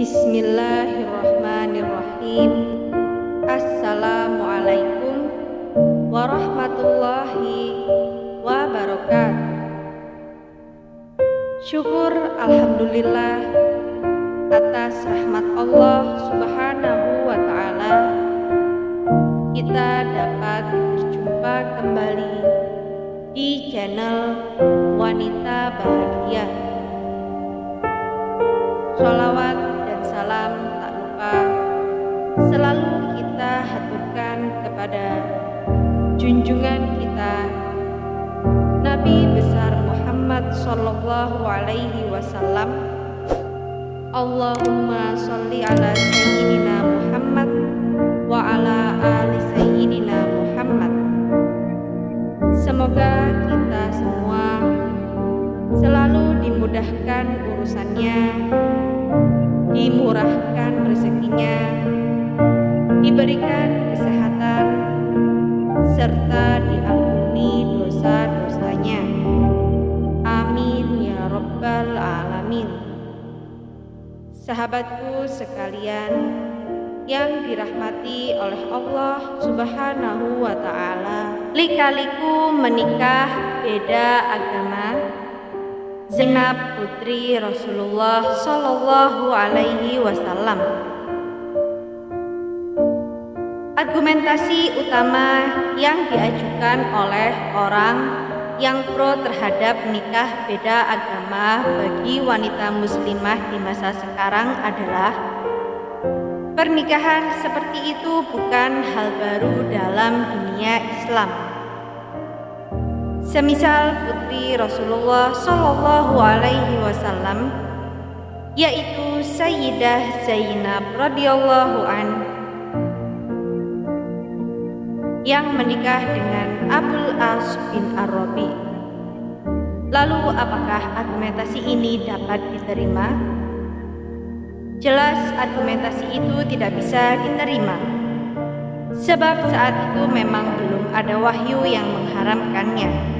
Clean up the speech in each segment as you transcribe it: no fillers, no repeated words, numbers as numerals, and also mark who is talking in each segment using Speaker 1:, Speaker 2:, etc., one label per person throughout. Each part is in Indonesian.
Speaker 1: Bismillahirrahmanirrahim. Assalamualaikum warahmatullahi wabarakatuh. Syukur alhamdulillah atas rahmat Allah Subhanahu wa ta'ala, kita dapat berjumpa kembali di channel Wanita Bahagia. Sholawat dan salam tak lupa selalu kita haturkan kepada junjungan kita Nabi besar Muhammad sallallahu alaihi wasallam. Allahumma sholli ala sayyidina Muhammad wa ala ali sayyidina Muhammad. Semoga kita semua selalu dimudahkan urusannya, dimurahkan rezekinya, diberikan kesehatan, serta diampuni dosa-dosanya. Amin ya rabbal alamin. Sahabatku sekalian yang dirahmati oleh Allah Subhanahu wa ta'ala, lika-liku menikah beda agama Zainab putri Rasulullah Sallallahu Alaihi Wasallam. Argumentasi utama yang diajukan oleh orang yang pro terhadap nikah beda agama bagi wanita muslimah di masa sekarang adalah pernikahan seperti itu bukan hal baru dalam dunia Islam. Semisal putri Rasulullah Sallallahu Alaihi Wasallam, yaitu Sayyidah Zainab radhiyallahu an, yang menikah dengan Abul As bin Ar-Rabi. Lalu apakah argumentasi ini dapat diterima? Jelas argumentasi itu tidak bisa diterima, sebab saat itu memang belum ada wahyu yang mengharamkannya.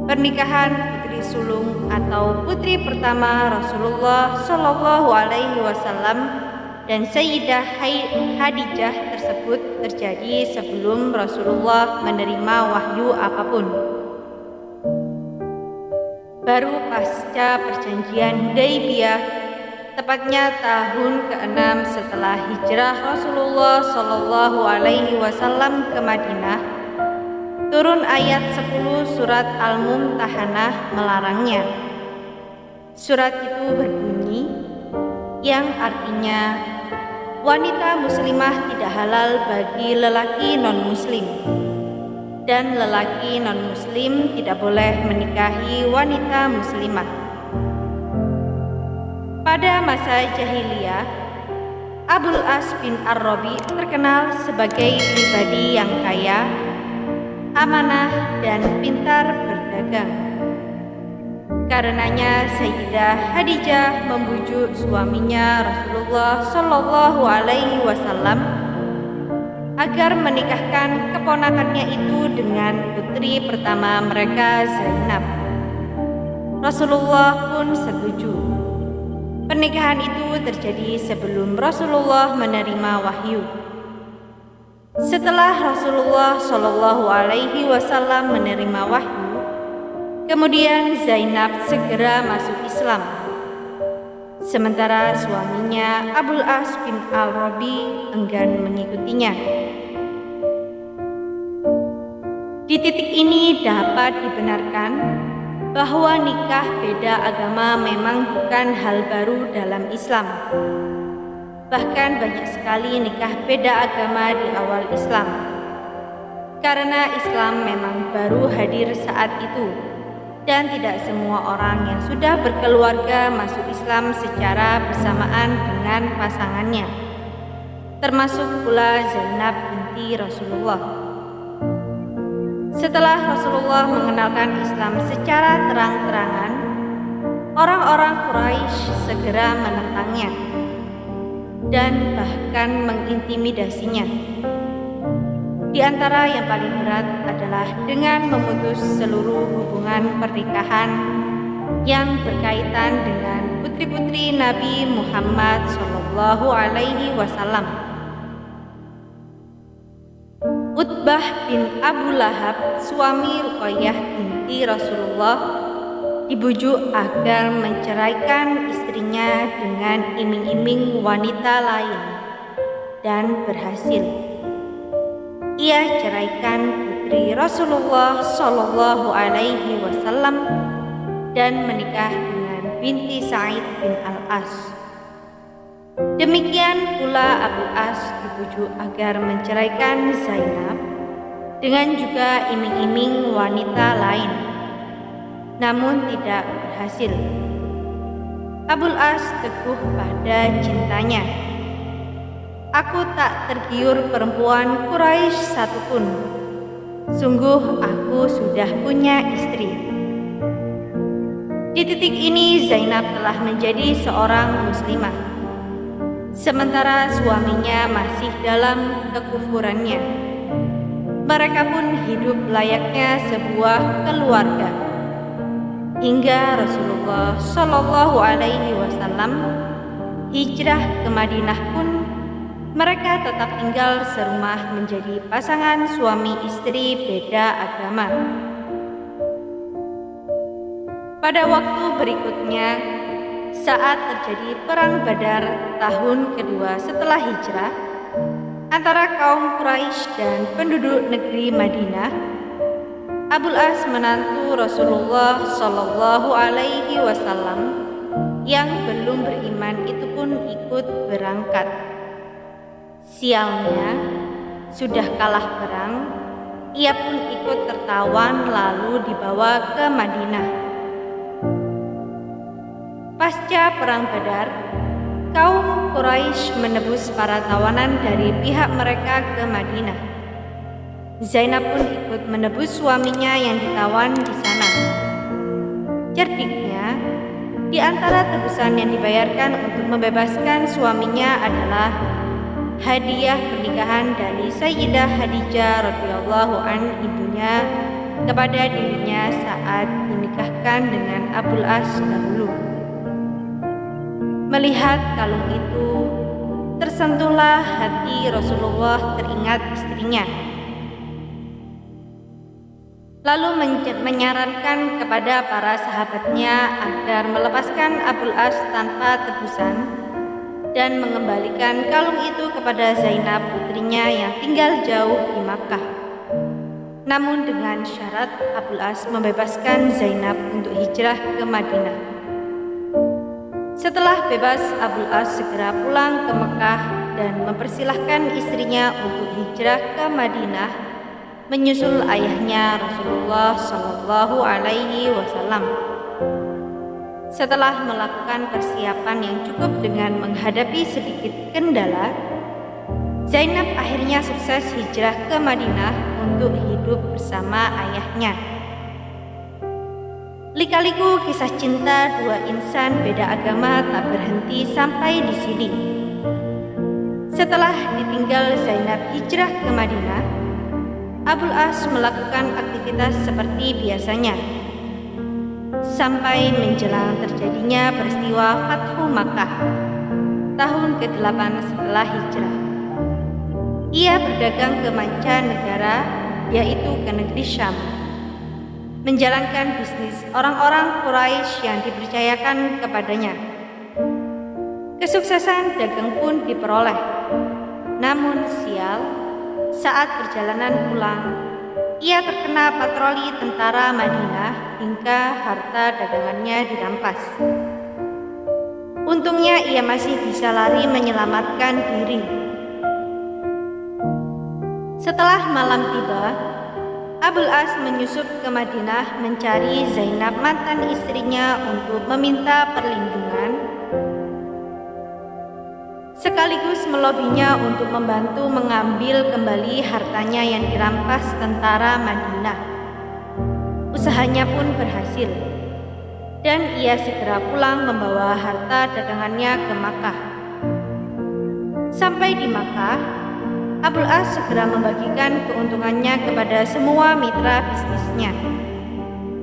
Speaker 1: Pernikahan putri sulung atau putri pertama Rasulullah Shallallahu Alaihi Wasallam dan Sayyidah Khadijah tersebut terjadi sebelum Rasulullah menerima wahyu apapun. Baru pasca perjanjian Hudaybiyah, tepatnya tahun ke-6 setelah hijrah Rasulullah Shallallahu Alaihi Wasallam ke Madinah, turun ayat 10 surat Al-Mumtahanah melarangnya. Surat itu berbunyi, yang artinya wanita muslimah tidak halal bagi lelaki non-muslim, dan lelaki non-muslim tidak boleh menikahi wanita muslimah. Pada masa jahiliyah, Abul As bin Ar-Rabi terkenal sebagai pribadi yang kaya, amanah, dan pintar berdagang. Karenanya Sayyidah Khadijah membujuk suaminya Rasulullah Shallallahu Alaihi Wasallam agar menikahkan keponakannya itu dengan putri pertama mereka, Zainab. Rasulullah pun setuju. Pernikahan itu terjadi sebelum Rasulullah menerima wahyu. Setelah Rasulullah Shallallahu Alaihi Wasallam menerima wahyu, kemudian Zainab segera masuk Islam, sementara suaminya Abul As bin Ar-Rabi enggan mengikutinya. Di titik ini dapat dibenarkan bahwa nikah beda agama memang bukan hal baru dalam Islam. Bahkan banyak sekali nikah beda agama di awal Islam, karena Islam memang baru hadir saat itu, dan tidak semua orang yang sudah berkeluarga masuk Islam secara bersamaan dengan pasangannya, termasuk pula Zainab binti Rasulullah. Setelah Rasulullah mengenalkan Islam secara terang-terangan, orang-orang Quraisy segera menentangnya dan bahkan mengintimidasinya. Di antara yang paling berat adalah dengan memutus seluruh hubungan pernikahan yang berkaitan dengan putri-putri Nabi Muhammad Shallallahu Alaihi Wasallam. Utbah bin Abu Lahab, suami Ruqayyah binti Rasulullah, dibujuk agar menceraikan istrinya dengan iming-iming wanita lain dan berhasil. Ia ceraikan putri Rasulullah Shallallahu Alaihi Wasallam dan menikah dengan binti Sa'id bin Al-As. Demikian pula Abu As dibujuk agar menceraikan Zainab dengan juga iming-iming wanita lain, namun tidak berhasil. Abu As teguh pada cintanya. Aku tak tergiur perempuan Quraisy satupun. Sungguh aku sudah punya istri. Di titik ini Zainab telah menjadi seorang muslimah, sementara suaminya masih dalam kekufurannya. Mereka pun hidup layaknya sebuah keluarga hingga Rasulullah Shallallahu Alaihi Wasallam hijrah ke Madinah pun mereka tetap tinggal serumah menjadi pasangan suami istri beda agama. Pada waktu berikutnya, saat terjadi Perang Badar tahun kedua setelah hijrah antara kaum Quraisy dan penduduk negeri Madinah, Abu As menantu Rasulullah Shallallahu Alaihi Wasallam yang belum beriman itu pun ikut berangkat. Sialnya, sudah kalah perang, ia pun ikut tertawan lalu dibawa ke Madinah. Pasca Perang Badar, kaum Quraisy menebus para tawanan dari pihak mereka ke Madinah. Zainab pun ikut menebus suaminya yang ditawan di sana. Cerdiknya, di antara tebusan yang dibayarkan untuk membebaskan suaminya adalah hadiah pernikahan dari Sayyidah Khadijah radhiyallahu an ibunya kepada dirinya saat dinikahkan dengan Abu As dahulu. Melihat kalung itu, tersentuhlah hati Rasulullah teringat istrinya. Lalu menyarankan kepada para sahabatnya agar melepaskan Abu As tanpa tebusan dan mengembalikan kalung itu kepada Zainab putrinya yang tinggal jauh di Makkah. Namun dengan syarat Abu As membebaskan Zainab untuk hijrah ke Madinah. Setelah bebas, Abu As segera pulang ke Mekah dan mempersilahkan istrinya untuk hijrah ke Madinah, menyusul ayahnya Rasulullah Shallallahu Alaihi Wasallam. Setelah melakukan persiapan yang cukup dengan menghadapi sedikit kendala, Zainab akhirnya sukses hijrah ke Madinah untuk hidup bersama ayahnya. Lika-liku kisah cinta dua insan beda agama tak berhenti sampai di sini. Setelah ditinggal Zainab hijrah ke Madinah, Abu As melakukan aktivitas seperti biasanya sampai menjelang terjadinya peristiwa Fathu Makkah tahun ke-8 setelah hijrah. Ia berdagang ke mancanegara, yaitu ke negeri Syam, menjalankan bisnis orang-orang Quraisy yang dipercayakan kepadanya. Kesuksesan dagang pun diperoleh. Namun sial, saat perjalanan pulang, ia terkena patroli tentara Madinah hingga harta dagangannya dirampas. Untungnya ia masih bisa lari menyelamatkan diri. Setelah malam tiba, Abu As menyusup ke Madinah mencari Zainab mantan istrinya untuk meminta perlindungan, sekaligus melobinya untuk membantu mengambil kembali hartanya yang dirampas tentara Madinah. Usahanya pun berhasil, dan ia segera pulang membawa harta dagangannya ke Makkah. Sampai di Makkah, Abu As segera membagikan keuntungannya kepada semua mitra bisnisnya,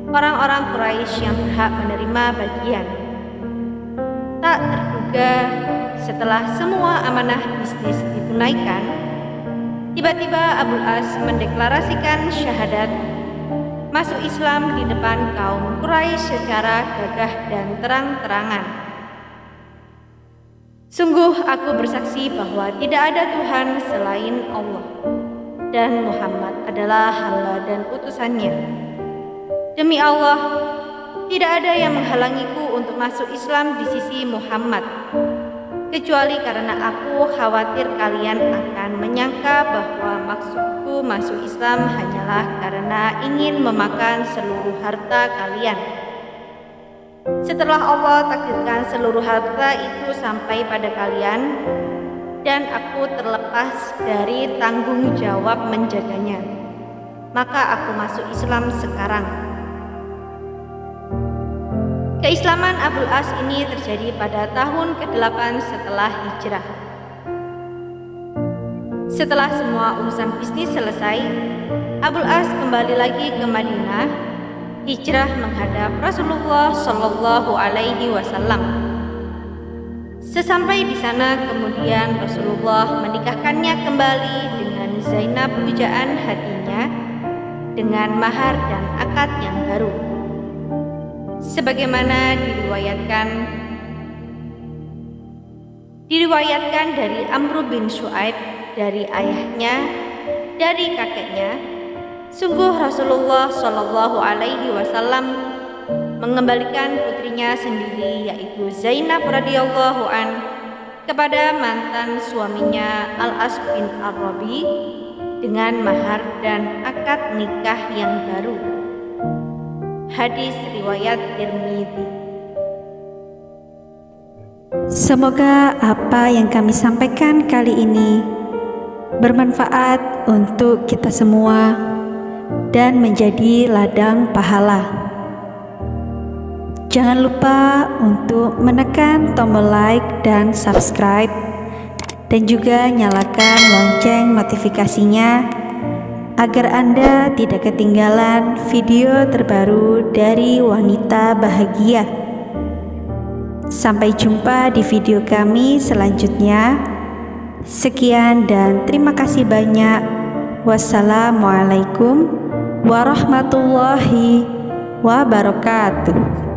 Speaker 1: orang-orang Quraisy yang berhak menerima bagian. Tak terduga, setelah semua amanah bisnis ditunaikan, tiba-tiba Abul As mendeklarasikan syahadat masuk Islam di depan kaum Quraisy secara gagah dan terang-terangan. Sungguh aku bersaksi bahwa tidak ada Tuhan selain Allah, dan Muhammad adalah hamba dan utusannya. Demi Allah, tidak ada yang menghalangiku untuk masuk Islam di sisi Muhammad, kecuali karena aku khawatir kalian akan menyangka bahwa maksudku masuk Islam hanyalah karena ingin memakan seluruh harta kalian. Setelah Allah takdirkan seluruh harta itu sampai pada kalian, dan aku terlepas dari tanggung jawab menjaganya, maka aku masuk Islam sekarang. Keislaman Abul As ini terjadi pada tahun ke-8 setelah hijrah. Setelah semua urusan bisnis selesai, Abul As kembali lagi ke Madinah, hijrah menghadap Rasulullah Shallallahu Alaihi Wasallam. Sesampai di sana, kemudian Rasulullah menikahkannya kembali dengan Zainab pujaan hatinya dengan mahar dan akad yang baru. Sebagaimana diriwayatkan dari Amr bin Shu'aib, dari ayahnya, dari kakeknya, sungguh Rasulullah Shallallahu Alaihi Wasallam mengembalikan putrinya sendiri, yaitu Zainab radhiyallahu an, kepada mantan suaminya Al-As bin Ar-Rabi dengan mahar dan akad nikah yang baru. Hadis riwayat Tirmidzi.
Speaker 2: Semoga apa yang kami sampaikan kali ini bermanfaat untuk kita semua dan menjadi ladang pahala. Jangan lupa untuk menekan tombol like dan subscribe, dan juga nyalakan lonceng notifikasinya agar Anda tidak ketinggalan video terbaru dari Wanita Bahagia. Sampai jumpa di video kami selanjutnya. Sekian dan terima kasih banyak. Wassalamualaikum warahmatullahi wabarakatuh.